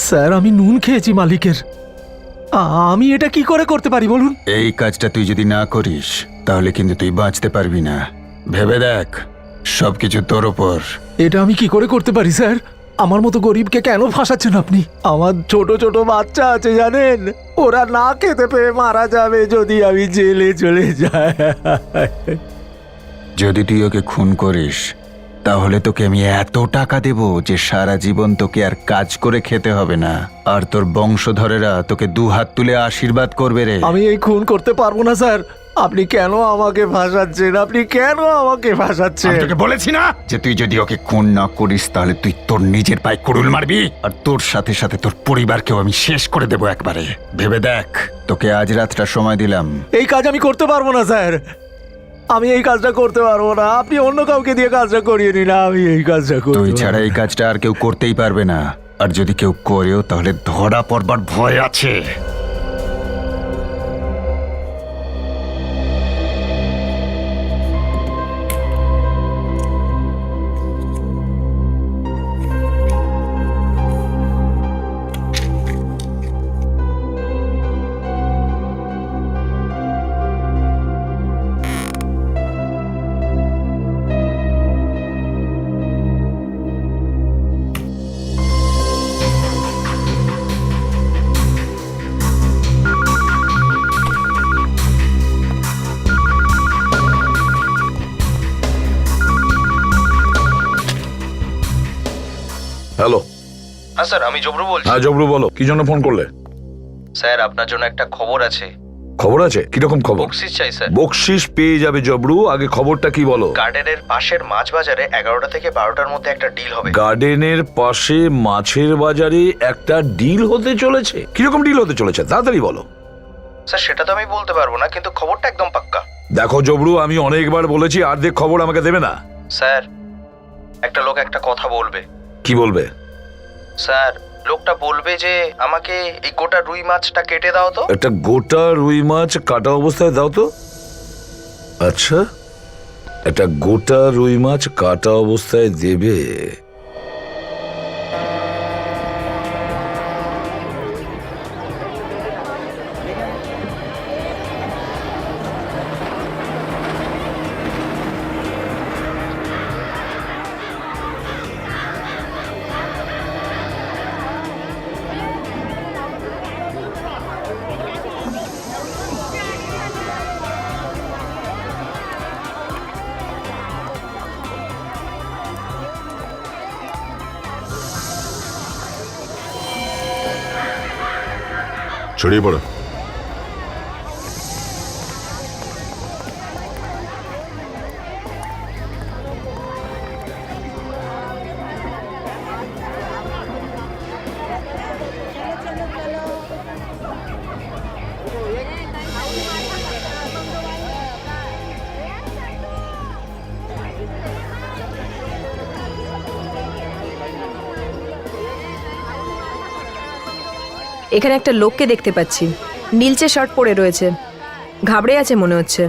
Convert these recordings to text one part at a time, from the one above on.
Sir আমি নুন খেয়েছি মালিকের। আমি এটা কি করে করতে পারি বলুন? এই কাজটা তুই যদি না করিস তাহলে কিন্তু তুই বাঁচতে পারবি না। ভেবে দেখ, সবকিছু তোর ওপর। এটা আমি কি করে করতে পারি স্যার? আমার মতো গরিবকে কেন ফাঁসাচ্ছেন আপনি? আমার ছোট ছোট বাচ্চা আছে জানেন, ওরা না খেতে পেয়ে মারা যাবে যদি আমি জেলে চলে যাই। যদি তুই ওকে খুন করিস তাহলে তোকে আমি এত টাকা দেব যে সারা জীবন তোকে আর কাজ করে খেতে হবে না, আর তোর বংশধরেরা তোকে দু হাত তুলে আশীর্বাদ করবে রে। আমি এই খুন করতে পারবো না স্যার। আপনি কেন আমাকে ফাঁসাচ্ছেন? আপনি কেন আমাকে ফাঁসাচ্ছেন? আমি তোকে বলেছি না যে তুই যদি ওকে খুন না করিস তাহলে তুই তোর নিজের পায়ে কুড়ুল মারবি, আর তোর সাথে সাথে তোর পরিবারকেও আমি শেষ করে দেবো একবারে। ভেবে দেখ, তোকে আজ রাতটা সময় দিলাম। এই কাজ আমি করতে পারবো না স্যার। আমি এই কাজটা করতে পারবো না। আপনি অন্য কাউকে দিয়ে কাজটা করিয়ে নিন, আমি এই কাজটা করতে তুই পারবো ছাড়া না। এই কাজটা আর কেউ করতেই পারবে না, আর যদি কেউ করেও তাহলে ধরা পড়বার ভয় আছে। হ্যালো। হ্যাঁ স্যার, আমি জবরু বলছি। হ্যাঁ জবরু বলো, কি জন্য ফোন করলে? স্যার আপনার জন্য একটা খবর আছে। খবর আছে? কিরকম খবর? বকশিস চাই স্যার। বকশিস পেয়ে যাবে জবরু, আগে খবরটা কি বলো। গার্ডেনের পাশের মাছ বাজারে 11টা থেকে 12টার মধ্যে একটা ডিল হবে। গার্ডেনের পাশে মাছের বাজারে একটা ডিল হতে চলেছে? কিরকম ডিল হতে চলেছে তাড়াতাড়ি বলো। স্যার সেটা তো আমি বলতে পারবো না, কিন্তু খবরটা একদম পাক্কা। দেখো জবরু, আমি অনেকবার বলেছি অর্ধেক খবর আমাকে দেবে না। স্যার একটা লোক একটা কথা বলবে। কি বলবে? স্যার লোকটা বলবে যে আমাকে এই গোটা রুই মাছটা কেটে দাও তো। একটা গোটা রুই মাছ কাটা অবস্থায় দাও তো। আচ্ছা, একটা গোটা রুই মাছ কাটা অবস্থায় দেবে? ছড়িয়ে পড়ো। এখানে একটা লোককে দেখতে পাচ্ছি, নীলচে শার্ট পরে রয়েছে, ঘাবড়ে আছে মনে হচ্ছে।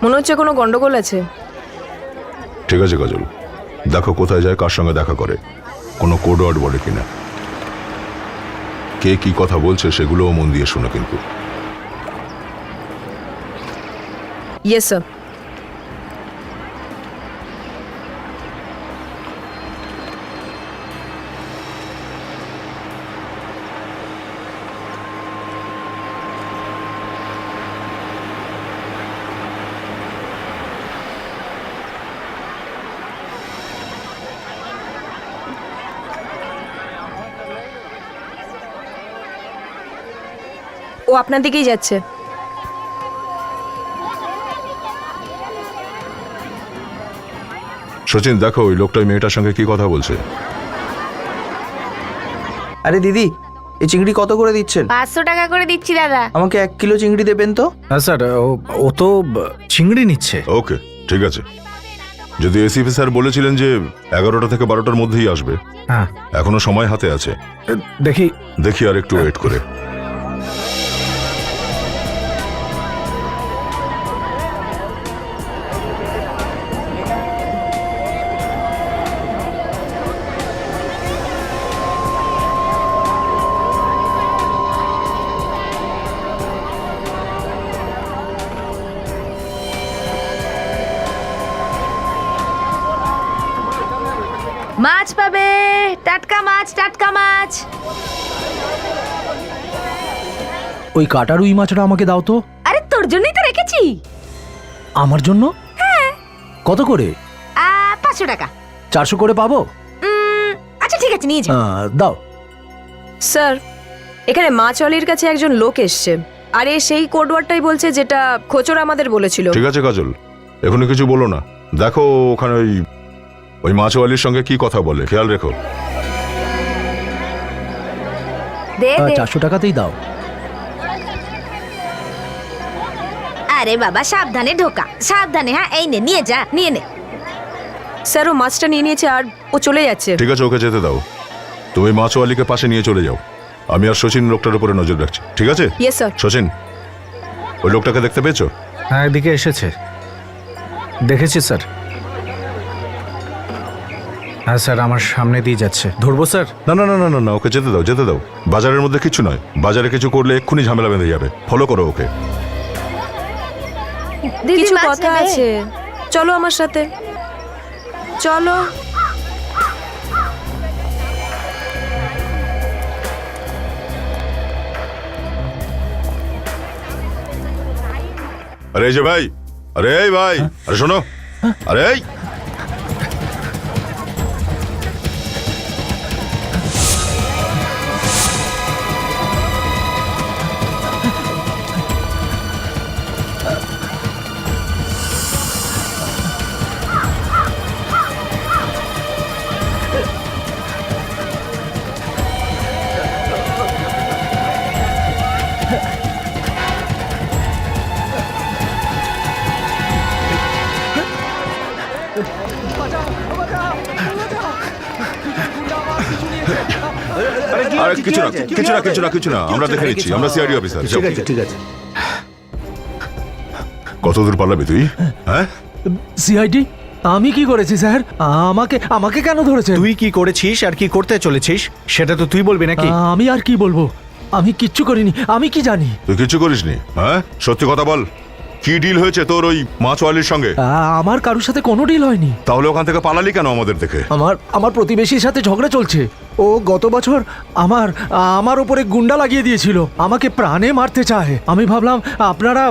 মনে হচ্ছে কোনো গন্ডগোল আছে। ঠিক আছে কাজল, দেখো কোথায় যায়, কার সঙ্গে দেখা করে, কোনো কোড ওয়ার্ড বলে কিনা। কে কি কথা বলছে সেগুলোও মন দিয়ে শোনো কিন্তু। Yes sir. ও আপনার দিকেই যাচ্ছে। সচিন দেখো ওই লোকটা ওই মেয়েটার সঙ্গে কি কথা বলছে। আরে দিদি, এই চিংড়ি কত করে দিচ্ছেন? 500 টাকা করে দিচ্ছি দাদা। আমাকে 1 কিলো চিংড়ি দেবেন তো। হ্যাঁ স্যার, ও তো চিংড়ি নিচ্ছে। ওকে ঠিক আছে, যদি এসিপি স্যার বলেছিলেন যে 11টা থেকে 12টার মধ্যেই আসবে, হ্যাঁ এখনো সময় হাতে আছে। দেখি। দেখি আর একটু ওয়েট করে। মাছ পাবে, টাটকা মাছ, টাটকা মাছ। ওই কাটা রুই মাছটা আমাকে দাও তো। আরে তোর জন্যই তো রেখেছি। আমার জন্য? কত করে? 500 টাকা। 400 করে পাবো? আচ্ছা ঠিক আছে, নিয়ে যা। দাও। স্যার, এখানে মাছওয়ালির কাছে একজন লোক এসছে, আর এ সেই কোডওয়ার্ডটাই বলছে যেটা খোচর আমাদের বলেছিল। ঠিক আছে কাজল, এখনই কিছু বলো না। দেখো ওখানে ওই মাছওয়ালির সঙ্গে কি কথা বলে, খেয়াল রেখো। দে দে। 400 টাকাতেই দাও। আরে বাবা, সাবধানে ঢোকা, সাবধানে। হ্যাঁ, এই নে, নিয়ে যা, নিয়ে নে। স্যার, ও মাছটা নিয়ে নিয়েছে আর ও চলে যাচ্ছে। ঠিক আছে, ওকে যেতে দাও। তুমি মাছওয়ালিকে পাশে নিয়ে চলে যাও। আমি আর শচীন লোকটার উপরে নজর রাখছি, ঠিক আছে? Yes sir. শচীন, ওই লোকটাকে দেখতে পেয়েছো? হ্যাঁ, এদিকে এসেছে, দেখেছি স্যার। হ্যাঁ স্যার, আমার সামনে দিয়ে যাচ্ছে। ধরবো স্যার? না না না না না না, ওকে যেতে দাও, যেতে দাও। বাজারের মধ্যে কিছু নয়, বাজারে কিছু করলে এক্ষুনি ঝামেলা বেঁধে যাবে। ফলো করো ওকে। দিদি, কিছু মাছ কথা নেবে? আছে, চলো আমার সাথে, চলো। আরে এই যে ভাই, আরে এই ভাই, আরে শোনো, আরে এই আরে কিছু না, কিছু না, কিছু না, কিছু না, আমরা দেখে নিচ্ছি, আমরা সিআইডি অফিসার। ঠিক আছে, ঠিক আছে। কত দূর পালাবি তুই? হ্যাঁ, সিআইডি? আমি কি করেছি স্যার? আমাকে আমাকে কেন ধরেছেন? তুই কি করেছিস আর কি করতে চলেছিস সেটা তো তুই বলবি নাকি? আমি আর কি বলবো? আমি কিচ্ছু করিনি, আমি কি জানি? তুই কিছু করিসনি? হ্যাঁ, সত্যি কথা বল, কি ডিল হয়েছে তোর ওই মাছওয়ালির সঙ্গে? আমার কারোর সাথে কোনো ডিল হয়নি। তাহলে ওখান থেকে পালালি কেন আমাদের দেখে? আমার প্রতিবেশীর সাথে ঝগড়া চলছে। ও গত বছর আমার উপরে গুন্ডা লাগিয়ে দিয়েছিল, আমাকে প্রাণে মারতে চায়। আমি ভাবলাম আপনারা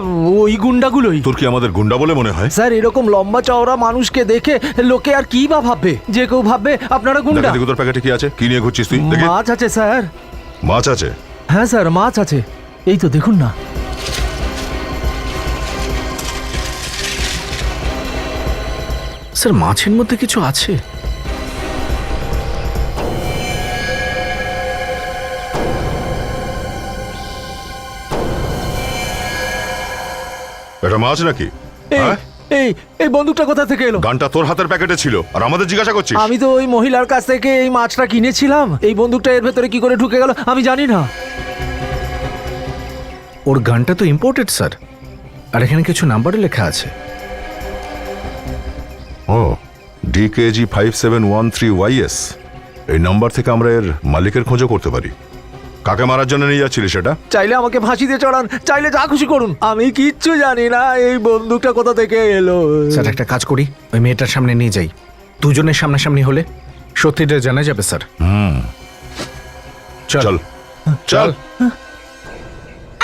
ওই গুন্ডাগুলোই। তোর কি আমাদের গুন্ডা বলে মনে হয়? স্যার, এরকম লম্বা চওড়া মানুষকে দেখে লোকে আর কি বা ভাববে? যে কেউ ভাববে আপনারা গুন্ডা। দেখি তোর প্যাকেটে কি আছে, কি নিয়ে ঘুরছিস তুই? দেখি। মাছ আছে স্যার। মাছ আছে? হ্যাঁ স্যার, মাছ আছে, এই তো দেখুন না। স্যার, মাছের মধ্যে কিছু আছে। এটা মাছ নাকি? এই হ্যাঁ? এই এই বন্দুকটা কোথা থেকে এলো? গানটা তোর হাতের প্যাকেটে ছিল আর আমাদের জিজ্ঞাসা করছিস? আমি তো ওই মহিলার কাছ থেকে এই মাছটা কিনেছিলাম। এই বন্দুকটা এর ভেতরে কি করে ঢুকে গেল আমি জানি না। ওর গানটা তো ইম্পোর্টেড স্যার, আর এখানে কিছু নাম্বারও লেখা আছে। ও, DKG 5713YS। এই নাম্বার থেকে আমরা এর মালিকের খোঁজও করতে পারি। কাকে মারার জন্য নিয়ে যাচ্ছিলি সেটা? চাইলে আমাকে ফাঁসিতে চড়ান, চাইলে যা খুশি করুন, আমি কিচ্ছু জানি না এই বন্দুকটা কোথা থেকে এলো। স্যার, একটা কাজ করি, ওই মেয়েটার সামনে নিয়ে যাই। দুজনের সামনাসামনি হলে সত্যিটা জানা যাবে স্যার। চল চল।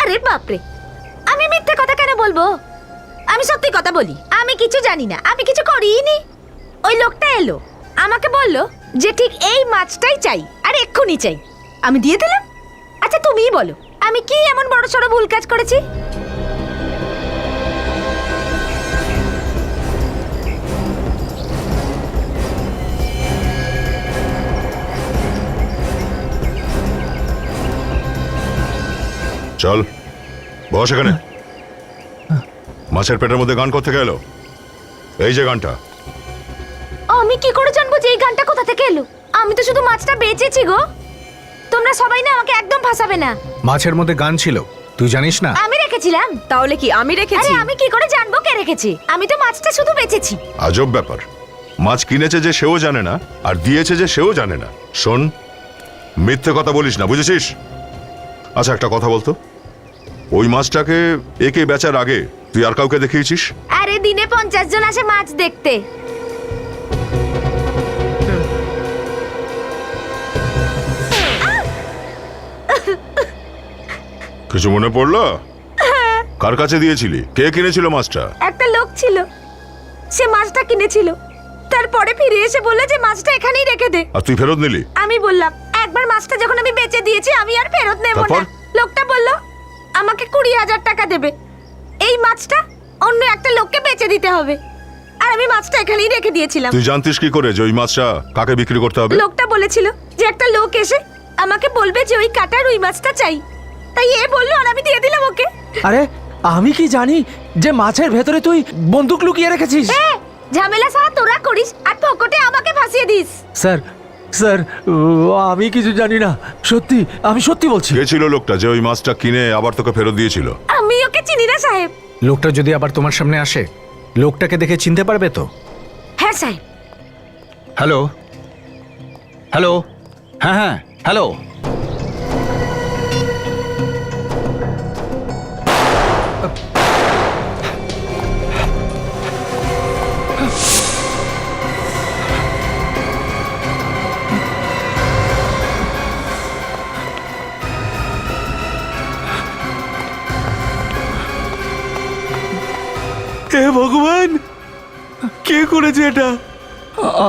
আরে বাপরে, আমি মিথ্যে কথা কেন বলবো? আমি সত্যি কথা বলি, আমি কিছু জানি না, আমি কিছু করিনি। ওই লোকটা এলো, আমাকে বললো যে ঠিক এই মাছটাই চাই আর এক্ষুনি চাই। আমি দিয়ে দিলাম। আচ্ছা তুমিই বলো, আমি কি এমন বড় সড়ো ভুল কাজ করেছি? চল বস এখানে। মাছের পেটের মধ্যে গান কোত্থেকে এলো? এই যে গানটা। আমি কি করে জানবো যে এই গানটা কোথা থেকে এলো? আমি তো শুধু মাছটা বেচেছি গো। তোমরা সবাই না আমাকে একদম ফাঁসাবে না। মাছের মধ্যে গান ছিল, তুই জানিস না? আমি রেখেছিলাম। তাহলে কি আমি আরে রেখেছি? আমি কি করে জানবো কে রেখেছে? আমি তো মাছটা শুধু বেচেছি। আজব ব্যাপার, মাছ কিনেছে যে সেও জানে না আর দিয়েছে যে সেও জানে না। শোন, মিথ্যে কথা বলিস না, বুঝেছিস? আচ্ছা একটা কথা বলতো, ওই মাছটাকে একে বেচার আগে তুই আর কাউকে দেখিয়েছিস? আরে দিনে 50 জন আসে মাছ দেখতে। কিছু মনে পড়লো? কার কাছে দিয়েছিলি? কে কিনেছিল মাছটা? একটা লোক ছিল, সে মাছটা কিনেছিল, তারপরে ফিরে এসে বললো যে মাছটা এখানেই রেখে দে। আর তুই ফেরত নিলি? আমি বললাম একবার মাছটা যখন আমি বেচে দিয়েছি আমি আর ফেরত নেব না। তারপর? লোকটা বলল আমাকে 20,000 টাকা দেবে, এই মাছটা অন্য একটা লোককে বেচে দিতে হবে। আর আমি মাছটা এখানেই রেখে দিয়েছিলাম। তুই জানতিস কি করে যে ওই মাছটা কাকে বিক্রি করতে হবে? লোকটা বলেছিল যে একটা লোক এসে আমাকে বলবে যে ওই কাটা রুই মাছটা চাই, তাই এ বললো আর আমি দিয়ে দিলাম ওকে। আরে আমি কি জানি যে মাছের ভেতরে তুই বন্দুক লুকিয়ে রেখেছিস? এ, ঝামেলা সারা তোরা করিস আর পকেটে আমাকে ফাঁসিয়ে দিস। স্যার স্যার আমি কিছু জানি না, সত্যি আমি সত্যি বলছি। কে ছিল লোকটা যে ওই মাছটা কিনে আবার তোকে ফেরত দিয়েছিল? আমি ওকে চিনি না সাহেব। লোকটা যদি আবার তোমার সামনে আসে, লোকটাকে দেখে চিনতে পারবে তো? হ্যাঁ সাহেব। হ্যালো, হ্যালো, হ্যাঁ হ্যাঁ হ্যালো। হে ভগবান, কে করেছে এটা?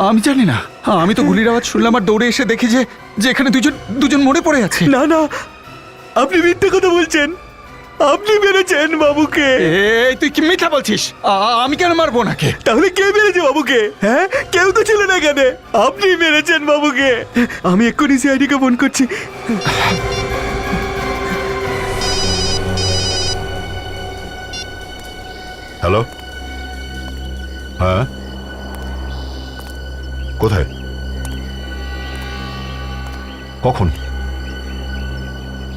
আমি জানি না, আমি তো গুলির আওয়াজ শুনলাম আর দৌড়ে এসে দেখি যে এখানে দুজন মরে পড়ে আছে। না না, আপনি মিথ্যে কথা বলছেন, আপনি মেরেছেন বাবুকে। এই তুই কি মিথ্যা বলছিস? আমি কেন মারবো নাকে? তাহলে কে মেরেছে বাবুকে? হ্যাঁ, কেউ তো ছিল না এখানে, আপনি মেরেছেন বাবুকে। আমি এক্ষুনি সিআইডি কে ফোন করছি। হ্যালো, হ্যাঁ, কোথায়, কখন?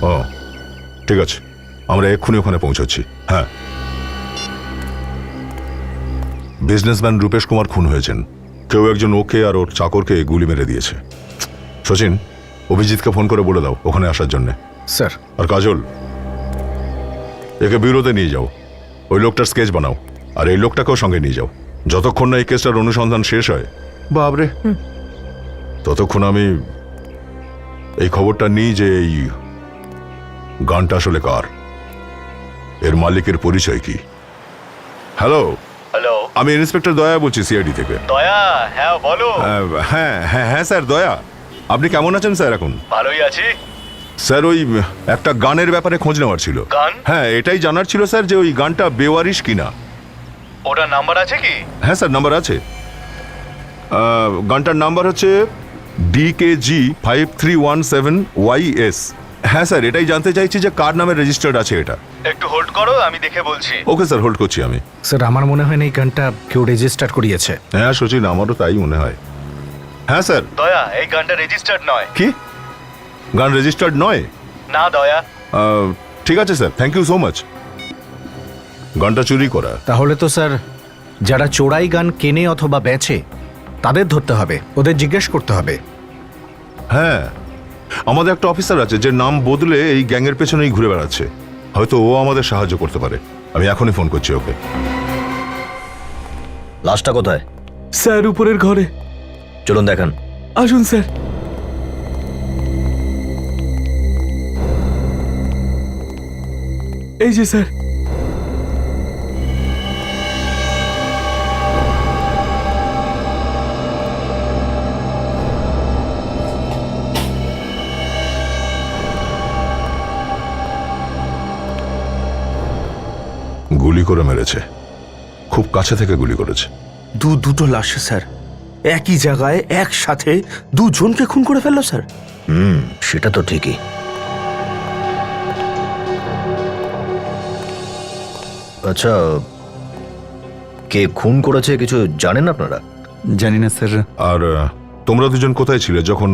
ও ঠিক আছে, আমরা এক্ষুনি ওখানে পৌঁছাচ্ছি। হ্যাঁ, বিজনেসম্যান রূপেশ কুমার খুন হয়েছেন। কেউ একজন ওকে আর ওর চাকরকে গুলি মেরে দিয়েছে। সচিন, অভিজিৎকে ফোন করে বলে দাও ওখানে আসার জন্যে। স্যার, আর কাজল, একে ব্যুরোতে নিয়ে যাও, ওই লোকটার স্কেচ বানাও, আর এই লোকটাকেও সঙ্গে নিয়ে যাও। যতক্ষণ না এই কেসটার অনুসন্ধান শেষ হয়, বাবরে, ততক্ষণ আমি এই খবরটা নিই যে এই গানটা আসলে কার, এর মালিকের পরিচয় কি। হ্যালো হ্যালো আমি ইন্সপেক্টর দয়া বলছি সিআইডি থেকে। দয়া, হ্যাঁ বলো। হ্যাঁ হ্যাঁ হ্যাঁ স্যার, দয়া। আপনি কেমন আছেন স্যার এখন? ভালোই আছি। স্যার ওই একটা গানের ব্যাপারে খোঁজ নেওয়ার ছিল। গান? হ্যাঁ, এটাই জানার ছিল স্যার যে ওই গানটা বেওয়ারিশ কিনা। ওটার নাম্বার আছে কি? হ্যাঁ স্যার, নাম্বার আছে। গানটার নাম্বার হচ্ছে DKG 5317YS। হ্যাঁ স্যার, এটাই জানতে চাইছি যে কার নামে রেজিস্টার্ড আছে এটা। একটু হোল্ড করো, আমি দেখে বলছি। ওকে স্যার, হোল্ড করছি আমি। স্যার আমার মনে হয় না এই গানটা কেউ রেজিস্টার করিয়েছে। হ্যাঁ সচিন, আমারও তাই মনে হয়। হ্যাঁ স্যার। দয়া, এই গানটা রেজিস্টার্ড নয়। কি? গান রেজিস্টার্ড নয়? না দয়া। ঠিক আছে sir, thank you so much. গানটা চুরি করা। তাহলে তো স্যার যারা চোরাই গান কেনে অথবা বেচে তাদের ধরতে হবে, ওদের জিজ্ঞেস করতে হবে। হ্যাঁ, আমাদের একটা অফিসার আছে যে নাম বদলে এই গ্যাংয়ের পেছনেই ঘুরে বেড়াচ্ছে। হয়তো ও আমাদের সাহায্য করতে পারে। আমি এখনই ফোন করছি ওকে। লাশটা কোথায়? স্যার উপরের ঘরে। চলুন দেখান। আসুন স্যার। এই যে স্যার। গুলি করে মেরেছে, খুব কাছে থেকে গুলি করেছে। দুটো লাশ স্যার, একই জায়গায় একসাথে দুজনকে খুন করে ফেললো স্যার। সেটা তো ঠিকই। আচ্ছা, কে খুন করেছে কিছু জানেন আপনারা? জানি না স্যার। আর তোমরা দুজন কোথায় ছিলে যখন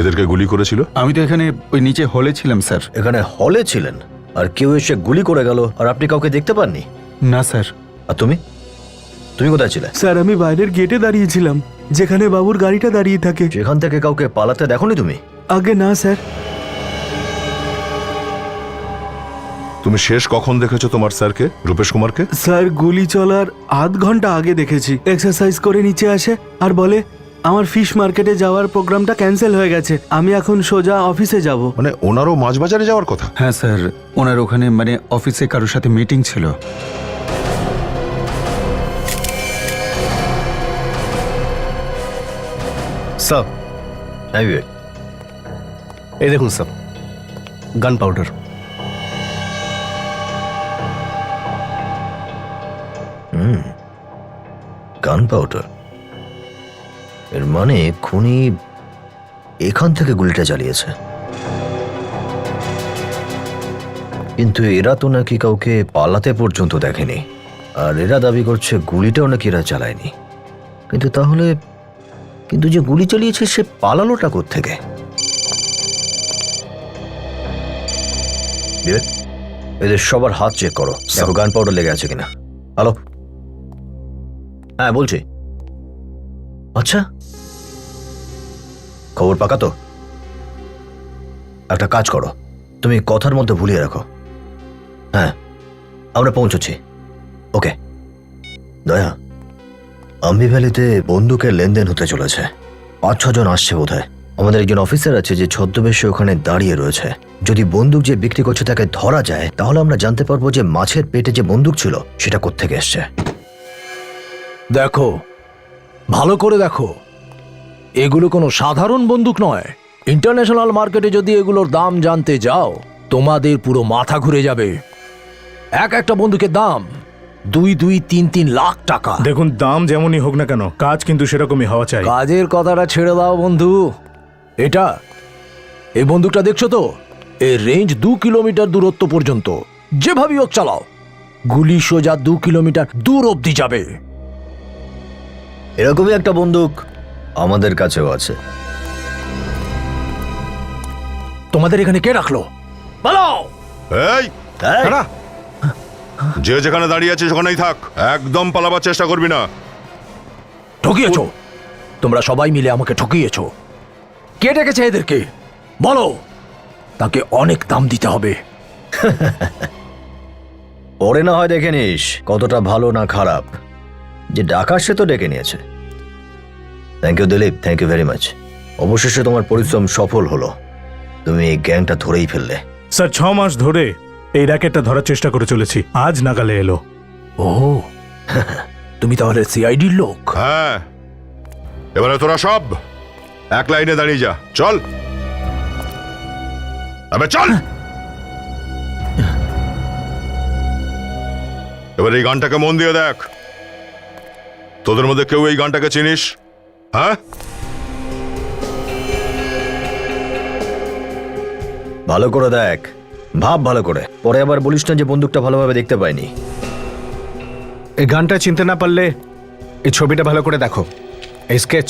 এদেরকে গুলি করেছিল? আমি তো এখানে ওই নিচে হলে ছিলাম স্যার। এখানে হলে ছিলেন আর কেউ এসে গুলি করে গেল আর আপনি কাউকে দেখতে পাননি? না স্যার। আর তুমি কোথায় ছিলে? স্যার আমি বাইরের গেটে দাঁড়িয়েছিলাম, যেখানে বাবুর গাড়িটা দাঁড়িয়ে থাকে। সেখান থেকে কাউকে পালাতে দেখোনি তুমি? আগে না স্যার। তুমি শেষ কখন দেখেছো তোমার স্যারকে, রূপেশ কুমারকে? স্যার গুলি চলার আধ ঘন্টা আগে দেখেছি। এক্সারসাইজ করে নিচে আসে আর বলে আমার ফিশ মার্কেটে যাওয়ার প্রোগ্রামটা ক্যান্সেল হয়ে গেছে, আমি এখন সোজা অফিসে যাব। মানে ওনারও মাছ বাজারে যাওয়ার কথা। হ্যাঁ স্যার, ওনার ওখানে মানে অফিসে কারোর সাথে মিটিং ছিল। স্যার, হ্যাঁ বিবেক, এই দেখুন স্যার, গান পাউডার। গান পাউডার। এর মানে খুনি এখান থেকে গুলিটা চালিয়েছে। কিন্তু এরা তো নাকি কাউকে পালাতে পর্যন্ত দেখেনি, আর এরা দাবি করছে গুলিটাও নাকি এরা চালায়নি। কিন্তু তাহলে যে গুলি চালিয়েছে সে পালালোটা কোত্থেকে? বিবেক, এদের সবার হাত চেক করো, দেখো গান পাউডার লেগে আছে কিনা। হ্যালো, হ্যাঁ বলছি। আচ্ছা, খবর পাকা তো? একটা কাজ করো, তুমি কথার মধ্যে ভুলিয়ে রাখো। হ্যাঁ, আমরা পৌঁছচ্ছি। ওকে। দয়া, আম্বি ভ্যালিতে বন্দুকের লেনদেন হতে চলেছে। 5-6 জন আসছে বোধহয়। আমাদের একজন অফিসার আছে যে ছদ্মবেশে ওখানে দাঁড়িয়ে রয়েছে। যদি বন্দুক যে বিক্রি করছে তাকে ধরা যায়, তাহলে আমরা জানতে পারবো যে মাছের পেটে যে বন্দুক ছিল সেটা কোত্থেকে এসছে। দেখো, ভালো করে দেখো, এগুলো কোনো সাধারণ বন্দুক নয়। ইন্টারন্যাশনাল মার্কেটে যদি এগুলোর দাম জানতে যাও, তোমাদের পুরো মাথা ঘুরে যাবে। একটা বন্দুকের দাম 2-3 লাখ টাকা। দেখুন, দাম যেমনই হোক না কেন, কাজ কিন্তু সেরকমই হওয়া চাই। কাজের কথাটা ছেড়ে দাও বন্ধু। এই বন্দুকটা দেখছো তো, এর রেঞ্জ 2 কিলোমিটার দূরত্ব পর্যন্ত। যেভাবেই হোক চালাও, গুলি সোজা 2 কিলোমিটার দূর অব্দি যাবে। এরকমই একটা বন্দুক আমাদের কাছেও আছে। তোমাদের এখানে কে রাখলো বলো? এই, যে যেখানে দাঁড়িয়ে আছে সেখানেই থাক, একদম পালাবার চেষ্টা করবি না। ঠকিয়েছো, তোমরা সবাই মিলে আমাকে ঠকিয়েছো। কে ডেকেছে এদেরকে বলো, তাকে অনেক দাম দিতে হবে। পরে না হয় দেখে নিস কতটা ভালো না খারাপ। যে ডাকা সে তো ডেকে নিয়েছে। Thank you Dilip, thank you very much. অবশেষে তোমার পরিশ্রম সফল হলো, তুমি এই গ্যাংটা ধরেই ফেললে। স্যার, 6 মাস ধরে এই র্যাকেটটা ধরার চেষ্টা করে চলেছি, আজ নাগালে এলো। ও, তুমি তাহলে সিআইডির লোক? হ্যাঁ, এবারে তোরা সব এক লাইনে দাঁড়িয়ে যা। চল, আবে চল। এবার এই গানটাকে মন দিয়ে দেখ। তোদের মধ্যে কেউ এই গানটাকে চিনিস? হ্যাঁ, ভালো করে দেখ, ভাব ভালো করে, পরে আবার বলিস না যে বন্দুকটা ভালোভাবে দেখতে পাইনি। এই গানটা চিনতে না পারলে এই ছবিটা ভালো করে দেখো, এই স্কেচ।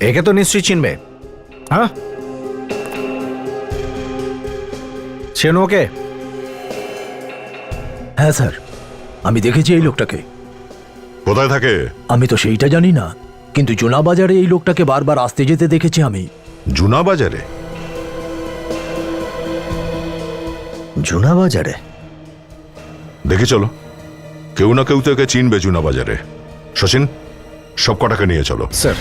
একে তো নিশ্চয়ই চিনবে। হ্যাঁ, চেনো ওকে? হ্যাঁ স্যার, আমি দেখেছি এই লোকটাকে। কোথায় থাকে? আমি তো সেইটা জানি না, কিন্তু জুনা বাজারে এই লোকটাকে বারবার আসতে যেতে দেখেছি আমি। জুনা বাজারে? জুনা বাজারে? দেখি চলো, কেউ না কেউ তো একে চিনবে জুনা বাজারে। শচীন, সব কটাকে নিয়ে চলো। স্যার,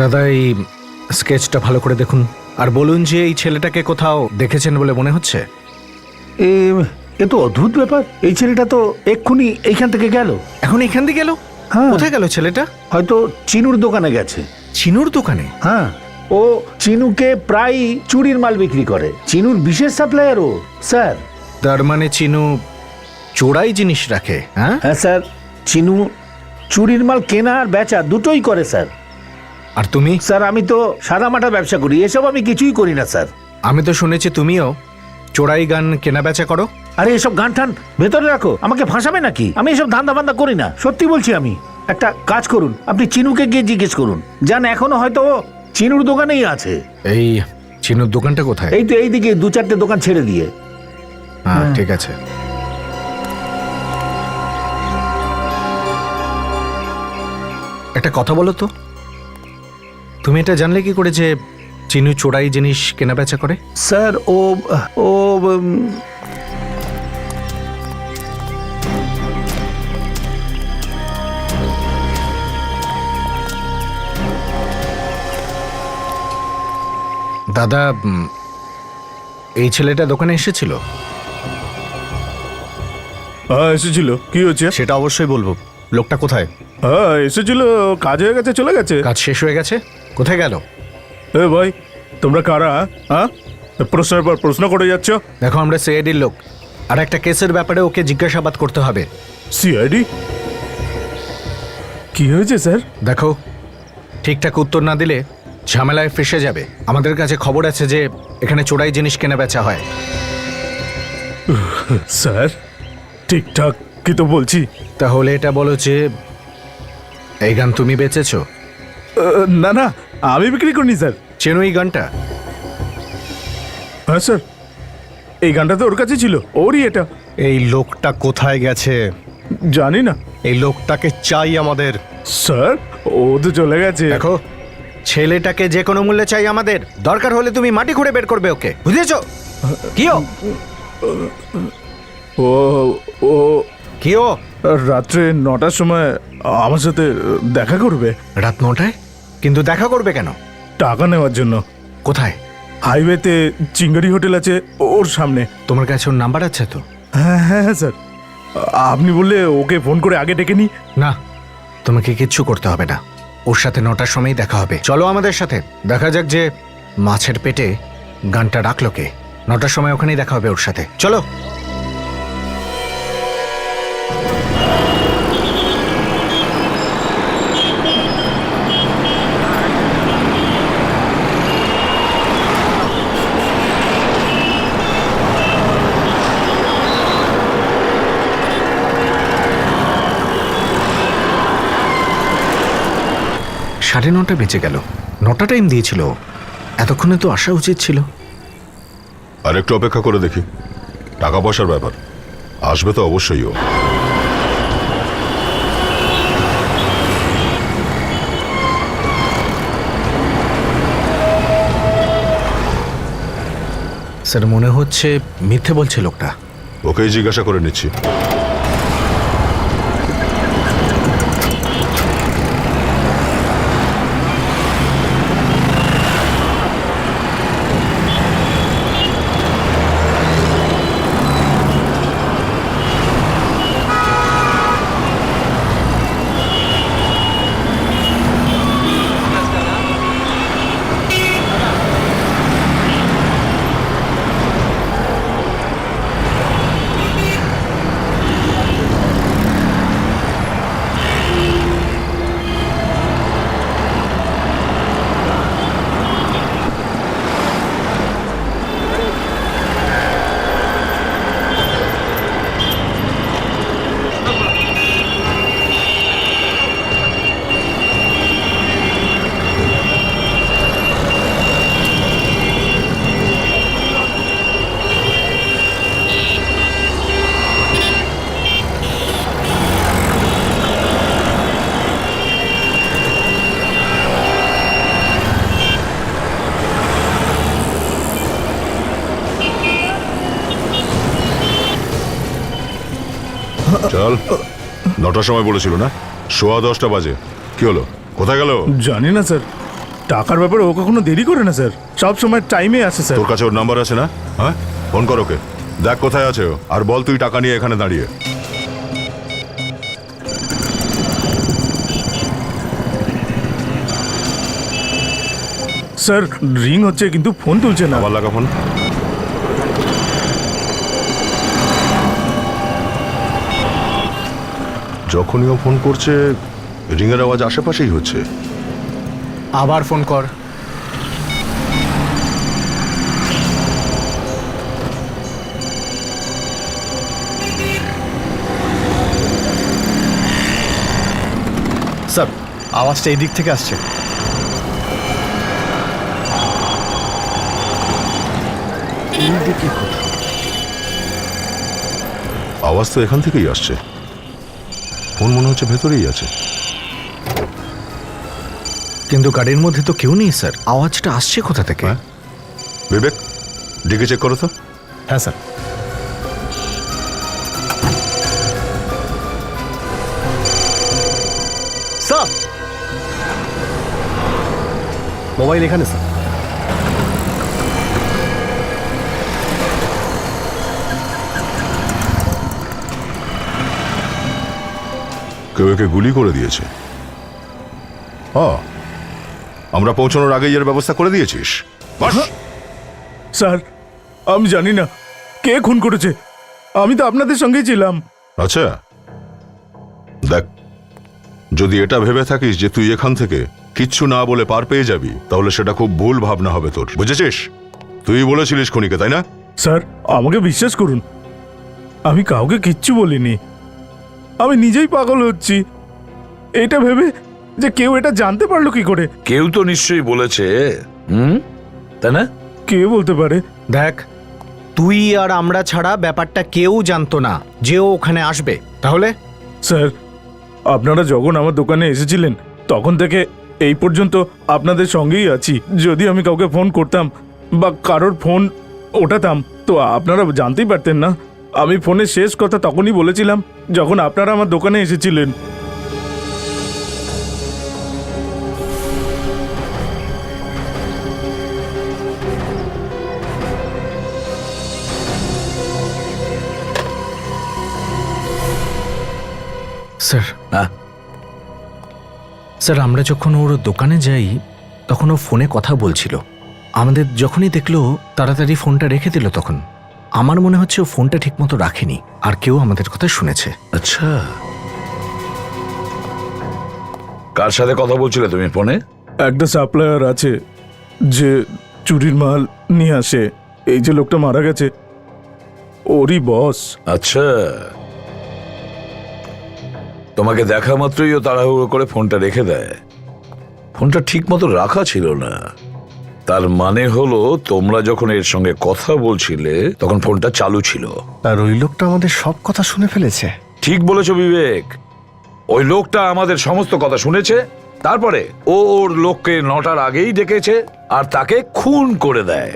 দাদা এই স্কেচটা ভালো করে দেখুন আর বলুন যে এই ছেলেটাকে কোথাও দেখেছেন বলে মনে হচ্ছে। এ তো অদ্ভুত ব্যাপার, এই ছেলেটা তো এক্ষুনি এইখান থেকে গেল। এখন এখান দিয়ে গেল? হ্যাঁ। কোথায় গেল ছেলেটা? হয়তো চিনুর দোকানে গেছে। চিনুর দোকানে? হ্যাঁ, ও চিনুকে প্রায় চুরির মাল বিক্রি করে, চিনুর বিশেষ সাপ্লায়ার ও স্যার। তার মানে চিনু চোরাই জিনিস রাখে? হ্যাঁ হ্যাঁ স্যার, চিনু চুরির মাল কেনা আর বেচা দুটোই করে স্যার। আর তুমি? স্যার আমি তো সাদামাটা ব্যবসা করি, এসব আমি কিছুই করি না স্যার। আমি তো শুনেছি তুমিও চোরাই গান কেনা বেচা করো। আরে এসব গান টান ভেতরে রাখো, আমাকে ফাঁসাবে নাকি? আমি এসব ধান্দা বান্দা করি না, সত্যি বলছি। আমি একটা কাজ করুন, আপনি চিনুকে গিয়ে জিজ্ঞেস করুন, জান এখনো হয়তো ও চিনুর দোকানেই আছে। এই চিনুর দোকানটা কোথায়? এই তো এইদিকে 2-4টে দোকান ছেড়ে দিয়ে। হ্যাঁ ঠিক আছে। একটা কথা বলো তো, তুমি এটা জানলে কি করে যে চিনু চোরাই জিনিস কেনা বেচা করে? স্যার ও ও দাদা এই ছেলেটা দোকানে এসেছিল? হ্যাঁ এসেছিল। কি হচ্ছে? সেটা অবশ্যই বলবো। লোকটা কোথায়? হ্যাঁ এসেছিল, কাজ হয়ে গেছে, চলে গেছে। কাজ শেষ হয়ে গেছে? কোথায় গেল? এ ভাই তোমরা কারা? হ্যাঁ প্রশ্নের পর প্রশ্ন করে যাচ্ছ। দেখো আমরা সিআইডির লোক, আর একটা কেসের ব্যাপারে ওকে জিজ্ঞাসাবাদ করতে হবে। সিআইডি? কি হয়েছে স্যার? দেখো ঠিকঠাক উত্তর না দিলে ঝামেলায় ফেসে যাবে। আমাদের কাছে খবর আছে যে এখানে চোরাই জিনিস কেনা বেচা হয়। স্যার ঠিকঠাক কি তো বলছি। তাহলে এটা বলো যে এই গান তুমি বেচেছো? না না, আমি বিক্রি করিনি স্যার। চেনো এই গানটা? হ্যাঁ স্যার, এই গানটা তো ওর কাছে ছিল, ওরই এটা। এই লোকটা কোথায় গেছে? জানি না এই লোকটাকে চাই আমাদের। স্যার, ও তো চলে গেছে। দেখো ছেলেটাকে যে কোনো মূল্যে চাই আমাদের। দরকার হলে তুমি মাটি খুঁড়ে বের করবে ওকে, বুঝেছো? কিও ও ও কিও রাত্রে 9টার সময় আমার সাথে দেখা করবে। রাত 9টায়? কিন্তু দেখা করবে কেন? টাকা নেওয়ার জন্য। কোথায়? হাইওয়েতে চিঙ্গারি হোটেল আছে, ওর সামনে। তোমার কাছে ওর নাম্বার আছে তো? হ্যাঁ হ্যাঁ হ্যাঁ স্যার, আপনি বললে ওকে ফোন করে আগে ডেকে নি। না, তোমাকে কিচ্ছু করতে হবে না। ওর সাথে 9টার সময়ই দেখা হবে। চলো আমাদের সাথে, দেখা যাক যে মাছের পেটে গানটা রাখলো কে। 9টার সময় ওখানেই দেখা হবে ওর সাথে। চলো। সাড়ে 9টা বেজে গেল। 9টা টাইম দিয়েছিল, এতক্ষণে তো আসা উচিত ছিল। আর একটু অপেক্ষা করে দেখি, টাকা পয়সার ব্যাপার, আসবে তো অবশ্যই ও। স্যার মনে হচ্ছে মিথ্যে বলছে লোকটা। ওকেই জিজ্ঞাসা করে নিচ্ছি। চল, 9টার সময় বলেছিল না, 10:15 বাজে। কি হলো, কোথায় গেল? জানি না স্যার, টাকার ব্যাপারে ও কখনো দেরি করে না স্যার, সব সময় টাইমে আসে স্যার। তোর কাছে ওর নাম্বার আছে না? হ্যাঁ, ফোন কর ওকে, দেখ কোথায় আছে ও, আর বল তুই টাকা নিয়ে এখানে দাঁড়িয়ে। স্যার রিং হচ্ছে কিন্তু ফোন তুলছে না। আবার লাগা ফোন। যখনই ও ফোন করছে রিংয়ের আওয়াজ আশেপাশেই হচ্ছে। আবার ফোন কর। স্যার, আওয়াজটা এই দিক থেকে আসছে। আওয়াজ তো এখান থেকেই আসছে, ফোন মনে হচ্ছে ভেতরেই আছে। কিন্তু গাড়ির মধ্যে তো কেউ নেই স্যার, আওয়াজটা আসছে কোথা থেকে? হ্যাঁ? বিবেক, ডিকে চেক করো তো। হ্যাঁ স্যার। স্যার, মোবাইল এখানে স্যার। কেউ একে গুলি করে দিয়েছে। আমরা পৌঁছানোর আগেই এর ব্যবস্থা করে দিয়েছিস। বাস। স্যার আমি জানি না কে খুন করেছে, আমি তো আপনাদের সঙ্গেই ছিলাম। আচ্ছা দেখ, যদি এটা ভেবে থাকিস যে তুই এখান থেকে কিচ্ছু না বলে পার পেয়ে যাবি, তাহলে সেটা খুব ভুল ভাবনা হবে তোর, বুঝেছিস? তুই বলেছিলিস খুনিকে, তাই না? স্যার আমাকে বিশ্বাস করুন, আমি কাউকে কিচ্ছু বলিনি, আমি নিজেই পাগল হচ্ছি এটা ভেবে যে কেউ এটা জানতে পারলো কি করে। কেউ তো নিশ্চয়ই বলেছে, তাই না? কে বলতে পারে? দেখ, তুই আর আমরা ছাড়া ব্যাপারটা কেউ জানতো না যে ও ওখানে আসবে। তাহলে স্যার আপনারা যখন আমার দোকানে এসেছিলেন তখন থেকে এই পর্যন্ত আপনাদের সঙ্গেই আছি। যদি আমি কাউকে ফোন করতাম বা কারোর ফোন ওঠাতাম তো আপনারা জানতেই পারতেন না। আমি ফোনের শেষ কথা তখনই বলেছিলাম যখন আপনারা আমার দোকানে এসেছিলেন। স্যার, হ্যাঁ? স্যার আমরা যখন ওর দোকানে যাই তখন ও ফোনে কথা বলছিল, আমাদের যখনই দেখলো তাড়াতাড়ি ফোনটা রেখে দিল। তখন আমার মনে হচ্ছে ও ফোনটা ঠিকমতো রাখেনি আর কেউ আমাদের কথা শুনেছে। আচ্ছা, কার সাথে কথা বলছিলে তুমি ফোনে? একটা সাপ্লায়ার আছে যে চুরির মাল নিয়ে আসে, এই যে লোকটা মারা গেছে ওরই বস। আচ্ছা, তোমাকে দেখা মাত্রই ও তাড়াহুড়ো করে ফোনটা রেখে দেয়। ফোনটা ঠিক মতো রাখা ছিল না, তার মানে হলো তোমরা যখন এর সঙ্গে কথা বলছিলে তখন ফোনটা চালু ছিল। আর ওই লোকটা আমাদের সব কথা শুনে ফেলেছে। ঠিক বলেছো বিবেক, ওই লোকটা আমাদের সমস্ত কথা শুনেছে, তারপরে ও ওর লোককে 9টার আগেই ডেকেছে আর তাকে খুন করে দেয়।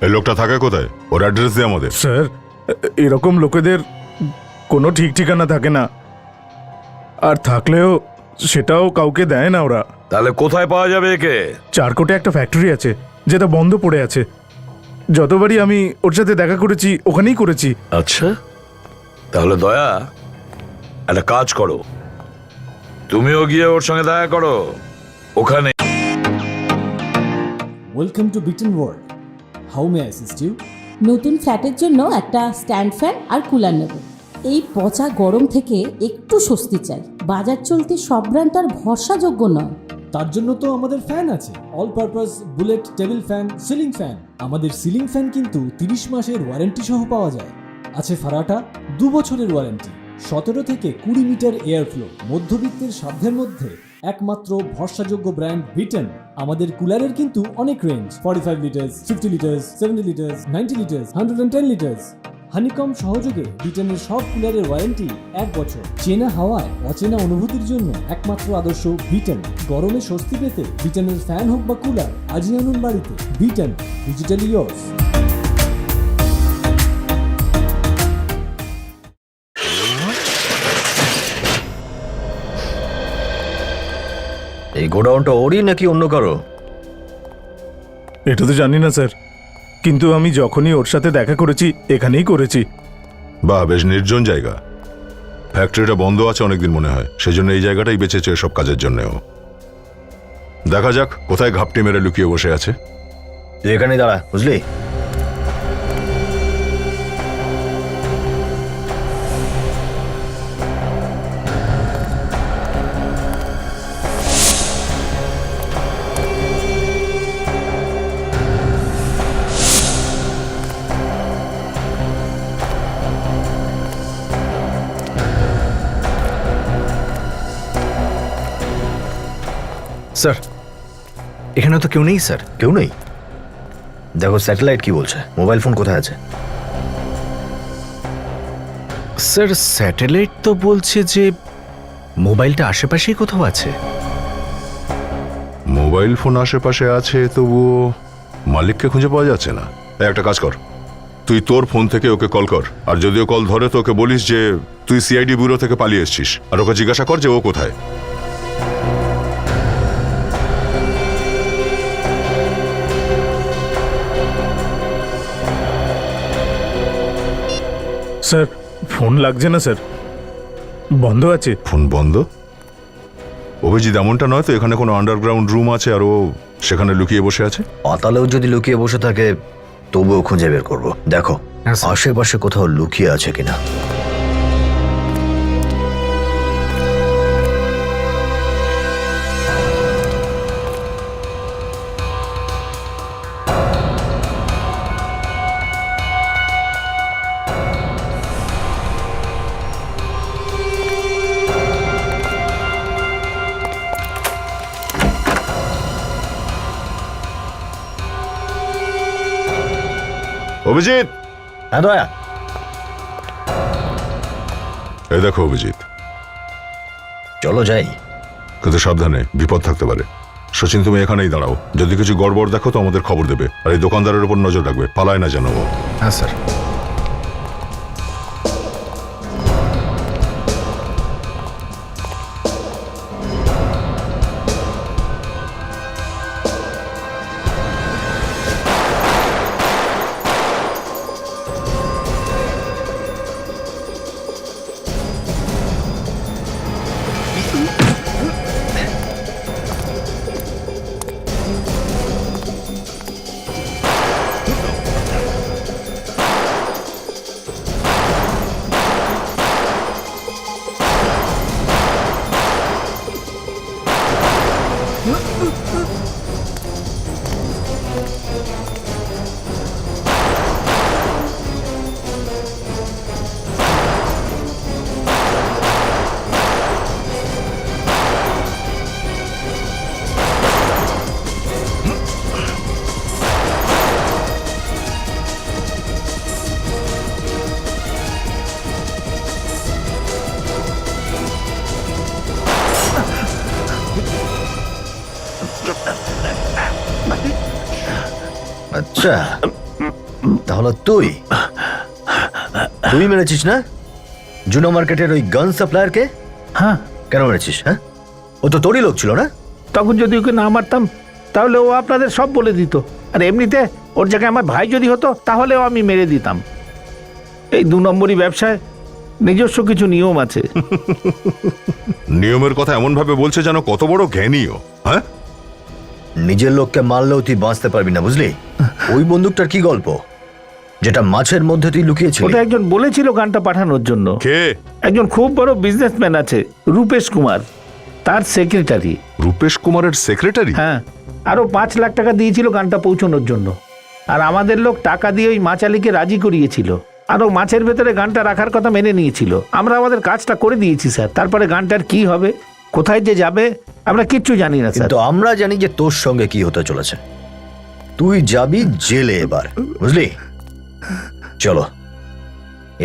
এই লোকটা থাকে কোথায়? ওর অ্যাড্রেস দে আমাদের। স্যার এরকম লোকেদের কোনো ঠিক ঠিকানা থাকে না, আর থাকলেও সেটাও কাউকে দেয় না ওরা। তাহলে কোথায় পাওয়া যাবে একে? চারকোটে একটা ফ্যাক্টরি আছে যেটা বন্ধ পড়ে আছে, যতবারই আমি ওর সাথে দেখা করেছি ওখানেই করেছি। আচ্ছা, তাহলে দয়া একটা কাজ করো, তুমিও গিয়ে ওর সঙ্গে দেখা করো ওখানে। Welcome to beaten world, how may I assist you? নতুন ফ্ল্যাটের জন্য একটা স্ট্যান্ড ফ্যান আর কুলার নেব। এই পচা গরম থেকে একটু স্বস্তি চাই। বাজার চলতে সব ব্র্যান্ড আর ভরসাযোগ্য নয়। তার জন্য তো আমাদের ফ্যান আছে, all purpose bullet table fan, ceiling fan. আমাদের সিলিং ফ্যান কিন্তু 30 মাসের ওয়ারেন্টি সহ পাওয়া যায়। আছে ফারাটা 2 বছরের ওয়ারেন্টি, 17 থেকে 20 মিটার এয়ার ফ্লো, মধ্যবিত্তের সাধ্যের মধ্যে একমাত্র ভরসাযোগ্য ব্র্যান্ড বিটেন। আমাদের কুলারের কিন্তু অনেক range, 45 litres, 50 litres, 70 litres, 90 litres, 110 litres. Honeycomb সহযোগে বিটেনের সব কুলারের ওয়ারেন্টি 1 বছর। চেনা হাওয়ায় অচেনা অনুভূতির জন্য একমাত্র আদর্শ বিটেন। গরমে স্বস্তি পেতে বিটেনের ফ্যান হোক বা কুলার আজই আনুন বাড়িতে। Beaten, digitally yours. এই গোডাউনটা ওরই নাকি অন্য কারো? এটা তো জানি না স্যার, কিন্তু আমি যখনই ওর সাথে দেখা করেছি এখানেই করেছি। বাহ, বেশ নির্জন জায়গা। ফ্যাক্টরিটা বন্ধ আছে অনেকদিন মনে হয়, সেজন্য এই জায়গাটাই বেঁচেছে এসব কাজের জন্যও। দেখা যাক কোথায় ঘাপটি মেরে লুকিয়ে বসে আছে। তুই এখানেই দাঁড়া, বুঝলি? স্যার, এখানে তো কেউ নেই স্যার। কেউ নেই? দেখো স্যাটেলাইট কি বলছে, মোবাইল ফোন কোথায় আছে? স্যার, স্যাটেলাইট তো বলছে যে মোবাইলটা আশেপাশেই কোথাও আছে। মোবাইল ফোন আশেপাশে আছে, তবুও মালিককে খুঁজে পাওয়া যাচ্ছে না। এই একটা কাজ কর, তুই তোর ফোন থেকে ওকে কল কর, আর যদিও কল ধরে তো ওকে বলিস যে তুই সিআইডি ব্যুরো থেকে পালিয়ে এসেছিস, আর ওকে জিজ্ঞাসা কর যে ও কোথায়। স্যার, ফোন লাগছে না স্যার, বন্ধ আছে। ফোন বন্ধ? অভিজিৎ, এমনটা নয় তো এখানে কোনো আন্ডারগ্রাউন্ড রুম আছে আর ও সেখানে লুকিয়ে বসে আছে? পাতালেও যদি লুকিয়ে বসে থাকে তবুও খুঁজে বের করবো। দেখো হ্যাঁ, স্যার। আশেপাশে কোথাও লুকিয়ে আছে কিনা। অভিজিৎ! হ্যাঁ দয়া। এই দেখো অভিজিৎ, চলো যাই। কিন্তু সাবধানে, বিপদ থাকতে পারে। সচিন, তুমি এখানেই দাঁড়াও, যদি কিছু গড়বড় দেখো তো আমাদের খবর দেবে, আর এই দোকানদারের উপর নজর রাখবে, পালায় না যেন ও। হ্যাঁ স্যার। আচ্ছা, তাহলে তুই মেরেছিস না জুনো মার্কেটের ওই গান সাপ্লায়ারকে? হ্যাঁ। কেন মেরেছিস? হ্যাঁ, ও তো তোরই লোক ছিল না? তখন যদি ওকে না মারতাম তাহলে ও আপনাদের সব বলে দিত, আর এমনিতে ওর জায়গায় আমার ভাই যদি হতো তাহলেও আমি মেরে দিতাম। এই 2 নম্বরই ব্যবসায় নিজস্ব কিছু নিয়ম আছে। নিয়মের কথা এমন ভাবে বলছে যেন কত বড় জ্ঞানীও। হ্যাঁ, নিজের লোককে মারলেও তুই বাঁচতে পারবি না, বুঝলি? ওই বন্দুকটার কি গল্প যেটা মাছের মধ্যে তুই লুকিয়েছিলি? ওটা একজন বলেছিল গানটা পাঠানোর জন্য। কে? একজন খুব বড় বিজনেসম্যান আছে, রূপেশ কুমার, তার সেক্রেটারি। রূপেশ কুমারের সেক্রেটারি? হ্যাঁ, আরো 5 লাখ টাকা দিয়েছিল গানটা পৌঁছানোর জন্য, আর আমাদের লোক টাকা দিয়ে ওই মাচালিকে রাজি করিয়েছিল, আরো মাছের ভেতরে গানটা রাখার কথা মেনে নিয়েছিল। আমরা আমাদের কাজটা করে দিয়েছি স্যার। তারপরে গানটার কি হবে, কোথায় যে যাবে আমরা কিচ্ছু জানি না স্যার। কিন্তু আমরা জানি যে তোর সঙ্গে কি হতে চলেছে। তুই যাবি জেলে এবার, বুঝলি? চলো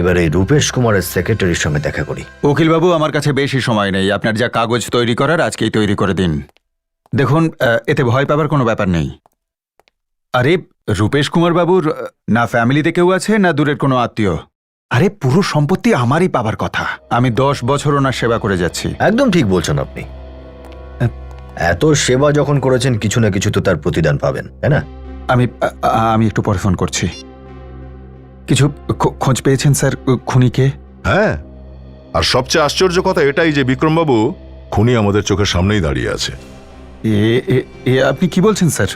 এবার এই রূপেশ কুমারের সেক্রেটারির সঙ্গে দেখা করি। উকিল বাবু, আমার কাছে বেশি সময় নেই, আপনার যা কাগজ তৈরি করার আজকেই তৈরি করে দিন। দেখুন, এতে ভয় পাবার কোনো ব্যাপার নেই। আরে, রূপেশ কুমার বাবুর না ফ্যামিলিতে কেউ আছে না দূরের কোনো আত্মীয়। আরে, পুরো সম্পত্তি আমারই পাবার কথা। আমি 10 বছর ওনার সেবা করে যাচ্ছি। একদম ঠিক বলছেন আপনি। এত সেবা যখন করেছেন কিছু না কিছু তো তার প্রতিদান পাবেন, তাই না? আমি একটু পরে ফোন করছি। কিছু খোঁজ পেয়েছেন স্যার খুনিকে? হ্যাঁ, আর সবচেয়ে আশ্চর্য কথা এটাই যে বিক্রমবাবু খুনি আমাদের চোখের সামনেই দাঁড়িয়ে আছে। আপনি কি বলছেন স্যার?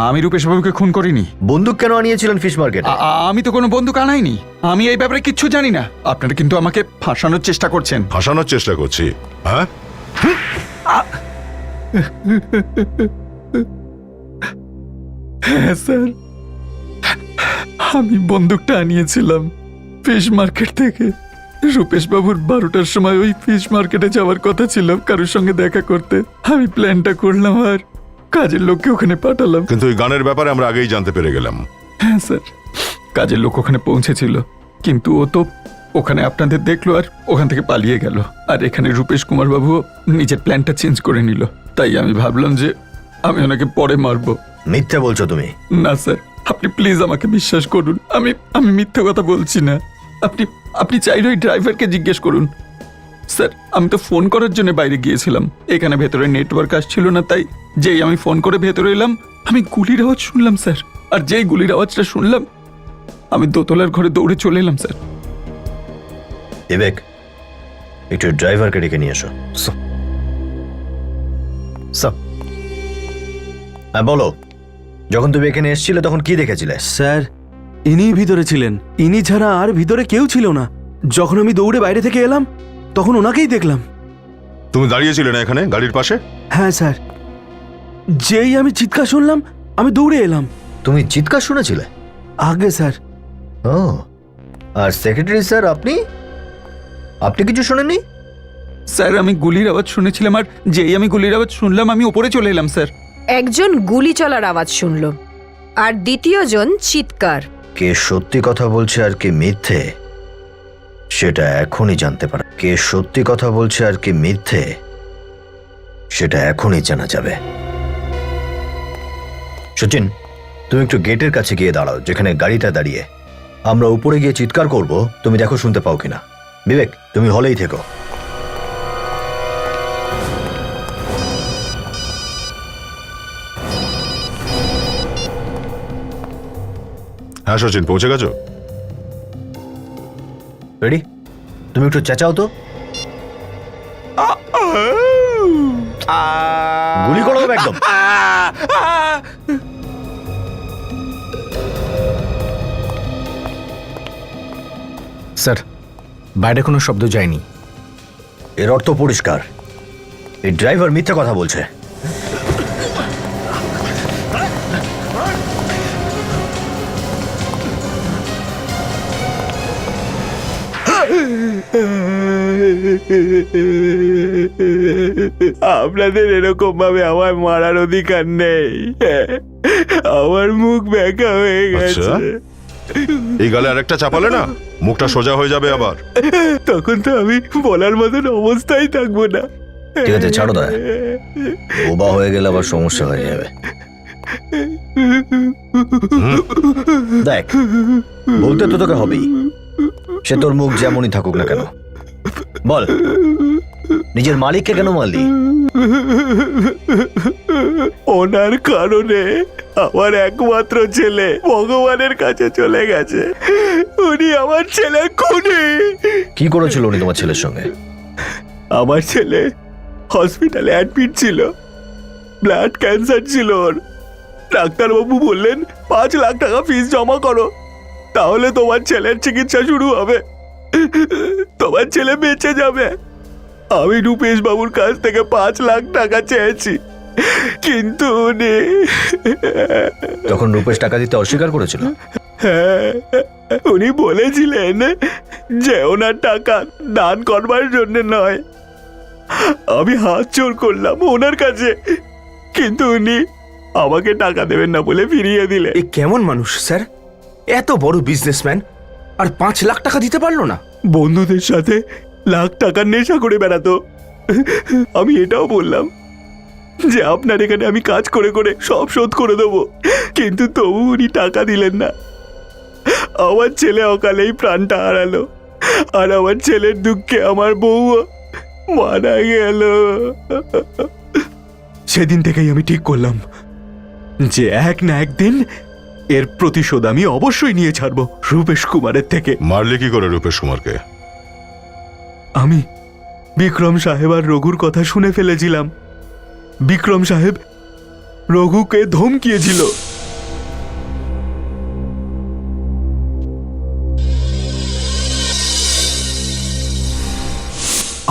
আমি রূপেশ বাবুকে খুন করিনি। বন্দুক কেন আনিয়েছিলেন ফিশ মার্কেটে? আমি তো কোনো বন্দুক আনাইনি। আমি এই ব্যাপারে কিচ্ছু জানি না। আপনারা কিন্তু আমাকে ফাঁসানোর চেষ্টা করছেন। ফাঁসানোর চেষ্টা করছি? হ্যাঁ, হ্যাঁ স্যার, আমি বন্দুকটা আনিয়েছিলাম ফিশ মার্কেট থেকে। রূপেশ বাবুর 12টার সময় ওই ফিশ মার্কেটে যাওয়ার কথা ছিল কারোর সঙ্গে দেখা করতে। আমি প্ল্যানটা করলাম আর কাজের লোককে ওখানে পাঠালাম। কিন্তু ওই গানের ব্যাপারে আমরা আগেই জানতে পেরে গেলাম। হ্যাঁ স্যার, কাজের লোক ওখানে পৌঁছেছিল, কিন্তু ও তো ওখানে আপনাদের দেখলো আর ওখান থেকে পালিয়ে গেল। আর এখানে রূপেশ কুমার বাবু নিজের প্ল্যানটা চেঞ্জ করে নিল। তাই আমি ভাবলাম যে আমি ওনাকে পরে মারবো। মিথ্যে বলছো তুমি? না স্যার, আপনি প্লিজ আমাকে বিশ্বাস করুন। আমি মিথ্যে কথা বলছি না। আপনি চাইলে ওই ড্রাইভারকে জিজ্ঞেস করুন। স্যার, আমি তো ফোন করার জন্য বাইরে গিয়েছিলাম। এখানে ভেতরে নেটওয়ার্ক আসছিল না, তাই যেই আমি ফোন করে ভেতরে এলাম আমি গুলির আওয়াজ শুনলাম স্যার। আর যেই গুলির আওয়াজটা শুনলাম আমি দোতলার ঘরে দৌড়ে চলে এলাম স্যার। বিবেক, একটু ড্রাইভারকে ডেকে নিয়ে এসো। হ্যাঁ বলো, যখন তুমি এখানে এসেছিলে তখন কি দেখেছিলে? স্যার, ইনি ভিতরে ছিলেন। ইনি ছাড়া আর ভিতরে কেউ ছিল না। যখন আমি দৌড়ে বাইরে থেকে এলাম তখন ওনাকেই দেখলাম। তুমি দাঁড়িয়েছিলে না এখানে গাড়ির পাশে? হ্যাঁ স্যার, যেই আমি চিৎকার শুনলাম আমি দৌড়ে এলাম। তুমি চিৎকার শুনেছিলে? আগে স্যার। ও, আর সেক্রেটারি স্যার আপনি আপনি কিছু শোনেননি? স্যার, আমি গুলির আওয়াজ শুনেছিলাম আর যেই আমি গুলির আওয়াজ শুনলাম আমি উপরে চলে এলাম স্যার। একজন গুলি চলার আওয়াজ শুনল আর দ্বিতীয়জন চিৎকার। কে সত্যি কথা বলছে আর কে মিথ্যে সেটা এখনই জানতে পারে। কে সত্যি কথা বলছে আর কে মিথ্যে সেটা এখনই জানা যাবে। সচিন, তুমি একটু গেটের কাছে গিয়ে দাঁড়াও যেখানে গাড়িটা দাঁড়িয়ে। আমরা উপরে গিয়ে চিৎকার করব, তুমি দেখো শুনতে পাও কিনা। বিবেক, তুমি হলেই থেকো। হ্যাঁ সচিন, পৌঁছে গেছো? রেডি? তুমি একটু চেঁচাও তো। গুলি করে দেবো একদম। স্যার, বাইরে কোনো শব্দ যায়নি। এর অর্থ পরিষ্কার, এই ড্রাইভার মিথ্যে কথা বলছে। আপনাদের এরকম ভাবে আমার মারার অধিকার নেই। আমার মুখ ব্যাকা হয়ে গেছে। এই গালে আরেকটা চাপালে না মুখটা সোজা হয়ে যাবে আবার। তখন তো আমি বলার মতন অবস্থায় থাকবো না। ঠিক আছে, ছাড়ো দয়া। বোবা হয়ে গেলে আবার সমস্যা হয়ে যাবে। দেখ, বলতে তো তোকে হবেই, সে তোর মুখ যেমনই থাকুক না কেন। বল, নিজের মালিককে কেন মারলি? ওনার কারণে আমার একমাত্র ছেলে ভগবানের কাছে চলে গেছে। উনি আমার ছেলে খুনি। কি করেছিল উনি তোমার ছেলের সঙ্গে? আমার ছেলে হসপিটালে অ্যাডমিট ছিল, ব্লাড ক্যান্সার ছিল ওর। ডাক্তারবাবু বললেন 5 লাখ টাকা ফিস জমা করো, তাহলে তোমার ছেলের চিকিৎসা শুরু হবে, তোমার ছেলে বেঁচে যাবে। আমি রূপেশ বাবুর কাছ থেকে 5 লাখ টাকা চেয়েছি, কিন্তু উনি তখন রূপেশ টাকা দিতে অস্বীকার করেছিল। হ্যাঁ, উনি বলেছিলেন যে ওনার টাকা দান করবার জন্য নয়। আমি হাত জোর করলাম ওনার কাছে, কিন্তু উনি আমাকে টাকা দেবেন না বলে ফিরিয়ে দিলে। এ কেমন মানুষ স্যার? এত বড় বিজনেসম্যান আর 5 লাখ টাকা দিতে পারলো না? বন্ধুদের সাথে লাখ টাকার নেশা করে বেড়াতো। আমি এটাও বললাম যে আপনার এখানে আমি কাজ করে করে সব শোধ করে দেবো, কিন্তু তবু উনি টাকা দিলেন না। আমার ছেলে অকালেই প্রাণটা হারালো, আর আমার ছেলের দুঃখে আমার বউ মারা গেল। সেদিন থেকেই আমি ঠিক করলাম যে এক না একদিন এর প্রতিশোধ আমি অবশ্যই নিয়ে ছাড়বো রূপেশ কুমারের থেকে। মারলে কি করে রূপেশ কুমারকে? আমি বিক্রম সাহেব আর রঘুর কথা শুনে ফেলেছিলাম। বিক্রম সাহেব রঘুকে ধমকিয়েছিল।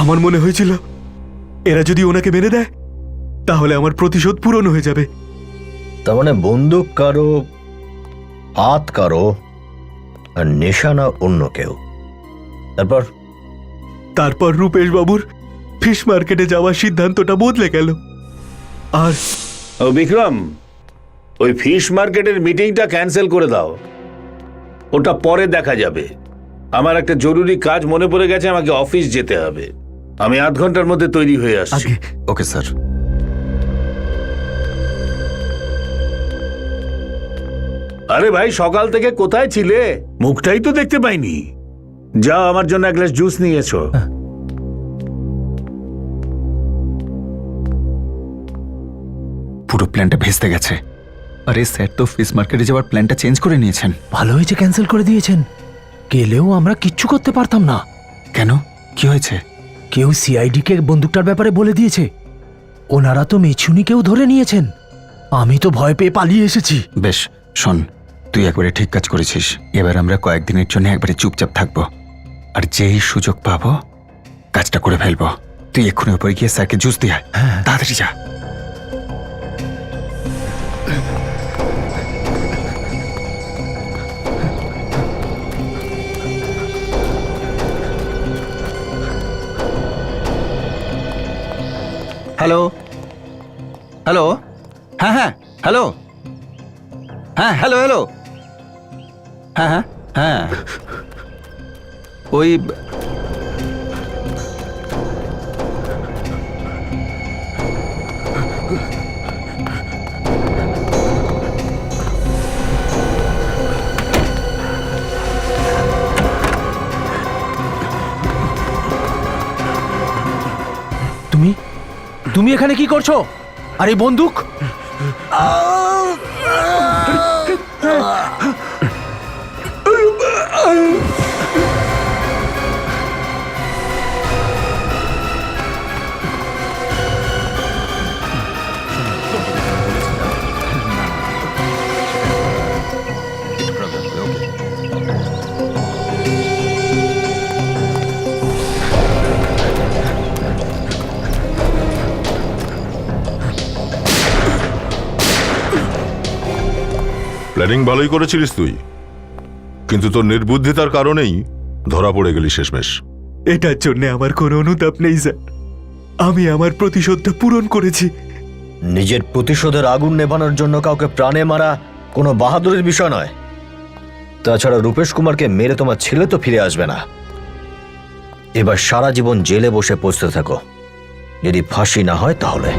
আমার মনে হয়েছিল এরা যদি ওনাকে মেরে দেয় তাহলে আমার প্রতিশোধ পূরণ হয়ে যাবে। তার মানে বন্দুক কারো, হাত কারো, আর নিশানা অন্য কেউ। তারপর রূপেশ বাবুর ফিশ মার্কেটে যাওয়ার সিদ্ধান্তটা বদলে গেল। আর ও বিক্রম, ওই ফিশ মার্কেটের মিটিংটা ক্যান্সেল করে দাও, ওটা পরে দেখা যাবে। আমার একটা জরুরি কাজ মনে পড়ে গেছে, আমাকে অফিস যেতে হবে। আমি 8 ঘন্টার মধ্যে তৈরি হয়ে আসছি। Okay sir. আরে ভাই, সকাল থেকে কোথায় ছিলে? মুখটাই তো দেখতে পাইনি। যাও, আমার জন্য এক গ্লাস জুস নিয়ে এসো। পুরো প্ল্যানটা ভেস্তে গেছে। আরে স্যার তো ফিশ মার্কেটে যাওয়ার প্ল্যানটা চেঞ্জ করে নিয়েছেন। ভালো হয়েছে ক্যান্সেল করে দিয়েছেন, গেলেও আমরা কিচ্ছু করতে পারতাম না। কেন, কি হয়েছে? কেউ সিআইডিকে বন্দুকটার ব্যাপারে বলে দিয়েছে। ওনারা তো মেছুনিকেও ধরে নিয়েছেন। আমি তো ভয় পেয়ে পালিয়ে এসেছি। বেশ, শোন, তুই একবারে ঠিক কাজ করেছিস। এবার আমরা কয়েকদিনের জন্য একবারে চুপচাপ থাকবো, আর যেই সুযোগ পাবো কাজটা করে ফেলবো। তুই এক্ষুনি উপরে গিয়ে স্যারকে জুস দিয়ে আয়। তাড়াতাড়ি যা। হ্যালো হ্যালো, হ্যাঁ হ্যাঁ হ্যালো, হ্যাঁ হ্যালো হ্যালো, হ্যাঁ হ্যাঁ হ্যাঁ, ওই তুমি এখানে কি করছো? আর এই বন্দুক? প্ল্যানিং ভালোই করেছিলিস তুই, কিন্তু তোর নির্বুদ্ধিতার কারণেই ধরা পড়ে গেলি শেষমেশ। এটার জন্য আমার কোনো অনুতাপ নেই স্যার। আমি আমার প্রতিশোধটা পূরণ করেছি। নিজের প্রতিশোধের আগুন নেভানোর জন্য কাউকে প্রাণে মারা কোনো বাহাদুরের বিষয় নয়। তাছাড়া রূপেশ কুমারকে মেরে তোমার ছেলে তো ফিরে আসবে না। এবার সারা জীবন জেলে বসে পৌঁছতে থাকো, যদি ফাঁসি না হয় তাহলে।